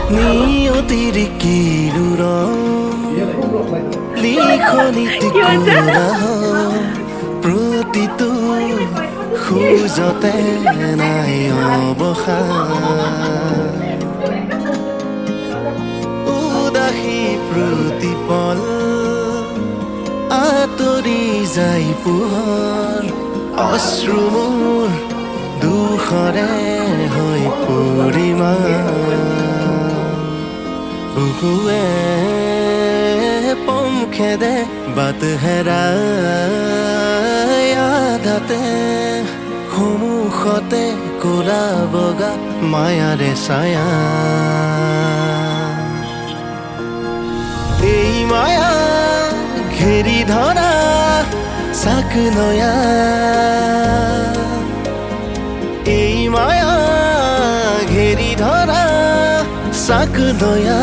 নিয়তিৰ কিৰুৰ লিখনিত কৰা প্ৰতিটো খোজতে নাই অৱসান উদাসী প্ৰতিপল আঁতৰি যায় পোহৰ অশ্ৰু মোৰ দুখৰে হৈ পৰিমাণ বুকুৱে পম খেদে বাট হেৰাই আধাতে সন্মুখতে ক'লা বগা মায়াৰে ছায়া এই মায়া ঘেৰি ধৰা চাক নয়া এই মায়া ঘেৰি ধৰা চাক নয়া